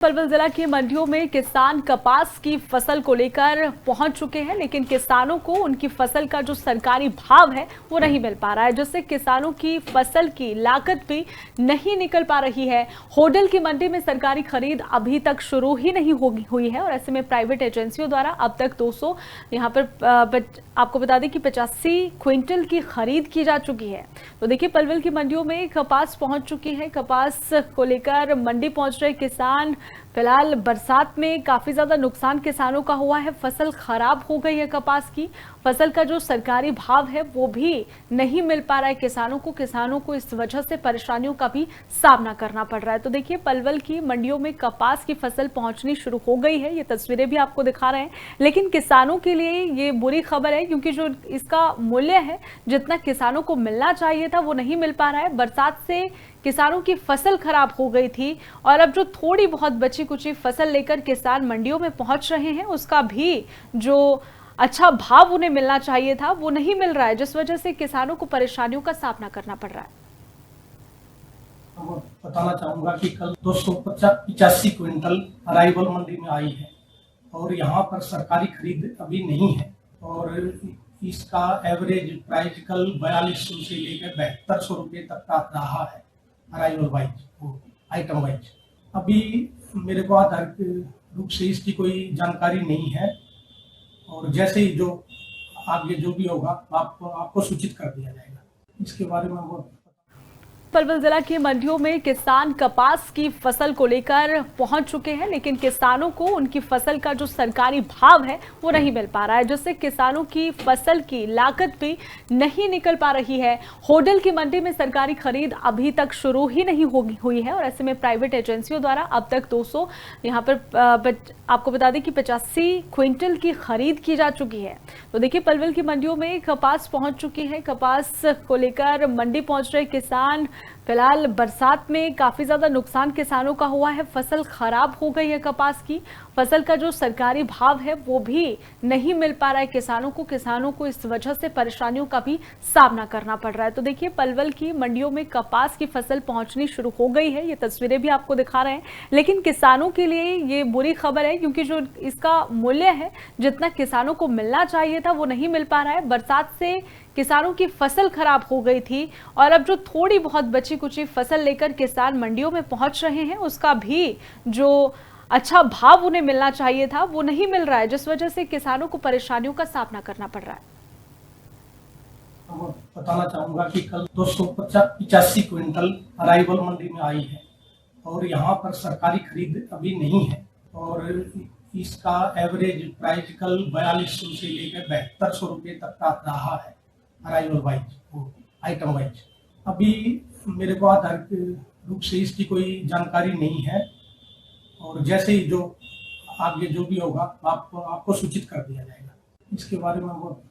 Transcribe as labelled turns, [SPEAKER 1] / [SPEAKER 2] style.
[SPEAKER 1] पलवल जिला की मंडियों में किसान कपास की फसल को लेकर पहुंच चुके हैं, लेकिन किसानों को उनकी फसल का जो सरकारी भाव है वो नहीं मिल पा रहा है, जिससे किसानों की फसल की लागत भी नहीं निकल पा रही है। होडल की मंडी में सरकारी खरीद अभी तक शुरू ही नहीं हुई है और ऐसे में प्राइवेट एजेंसियों द्वारा अब तक 200 यहाँ पर आपको बता दें कि 85 क्विंटल की खरीद की जा चुकी है। तो देखिए, पलवल की मंडियों में कपास पहुंच चुकी है। कपास को लेकर मंडी पहुंच रहे किसान, फिलहाल बरसात में काफी ज्यादा नुकसान किसानों का हुआ है, फसल खराब हो गई है। कपास की फसल का जो सरकारी भाव है वो भी नहीं मिल पा रहा है किसानों को इस वजह से परेशानियों का भी सामना करना पड़ रहा है। तो देखिए, पलवल की मंडियों में कपास की फसल पहुंचनी शुरू हो गई है, ये तस्वीरें भी आपको दिखा रहे हैं। लेकिन किसानों के लिए ये बुरी खबर है, क्योंकि जो इसका मूल्य है, जितना किसानों को मिलना चाहिए था वो नहीं मिल पा रहा है। बरसात से किसानों की फसल खराब हो गई थी और अब जो थोड़ी बहुत बची कुची फसल लेकर किसान मंडियों में पहुंच रहे हैं, उसका भी जो अच्छा भाव उन्हें मिलना चाहिए था वो नहीं मिल रहा है, जिस वजह से किसानों को परेशानियों का सामना करना पड़ रहा है।
[SPEAKER 2] बताना चाहूंगा कि कल 285 क्विंटल अराइवल मंडी में आई है और यहाँ पर सरकारी खरीद अभी नहीं है और इसका एवरेज प्राइस कल 4200 से लेकर 7200 रुपये तक का रहा है अराइवल वाइज, आइटम वाइज। अभी मेरे को आधारित रूप से इसकी कोई जानकारी नहीं है और जैसे ही जो आगे जो भी होगा आपको सूचित कर दिया जाएगा। इसके बारे में बहुत
[SPEAKER 1] पलवल जिला की मंडियों में किसान कपास की फसल को लेकर पहुंच चुके हैं, लेकिन किसानों को उनकी फसल का जो सरकारी भाव है वो नहीं मिल पा रहा है, जिससे किसानों की फसल की लागत भी नहीं निकल पा रही है। होडल की मंडी में सरकारी खरीद अभी तक शुरू ही नहीं हुई है और ऐसे में प्राइवेट एजेंसियों द्वारा अब तक 200 यहाँ पर आपको बता दें कि 85 क्विंटल की खरीद की जा चुकी है। तो देखिए, पलवल की मंडियों में कपास पहुंच चुकी है। कपास को लेकर मंडी पहुंच रहे किसान, फिलहाल बरसात में काफी ज्यादा नुकसान किसानों का हुआ है, फसल खराब हो गई है। कपास की फसल का जो सरकारी भाव है वो भी नहीं मिल पा रहा है किसानों को इस वजह से परेशानियों का भी सामना करना पड़ रहा है। तो देखिए, पलवल की मंडियों में कपास की फसल पहुंचनी शुरू हो गई है, ये तस्वीरें भी आपको दिखा रहे हैं। लेकिन किसानों के लिए ये बुरी खबर है, क्योंकि जो इसका मूल्य है, जितना किसानों को मिलना चाहिए था वो नहीं मिल पा रहा है। बरसात से किसानों की फसल खराब हो गई थी और अब जो थोड़ी बहुत बची कुची फसल लेकर किसान मंडियों में पहुंच रहे हैं, उसका भी जो अच्छा भाव उन्हें मिलना चाहिए था वो नहीं मिल रहा है, जिस वजह से किसानों को परेशानियों का सामना करना पड़ रहा है।
[SPEAKER 2] बताना चाहूंगा कि कल 285 क्विंटल अराइवल मंडी में आई है और यहाँ पर सरकारी खरीद अभी नहीं है और इसका एवरेज प्राइस कल 4200 से लेकर 7200 रुपये तक का रहा है अराइवल वाइज, आइटम वाइज। अभी मेरे को आधारित रूप से इसकी कोई जानकारी नहीं है और जैसे ही जो आगे जो भी होगा आपको सूचित कर दिया जाएगा। इसके बारे में बहुत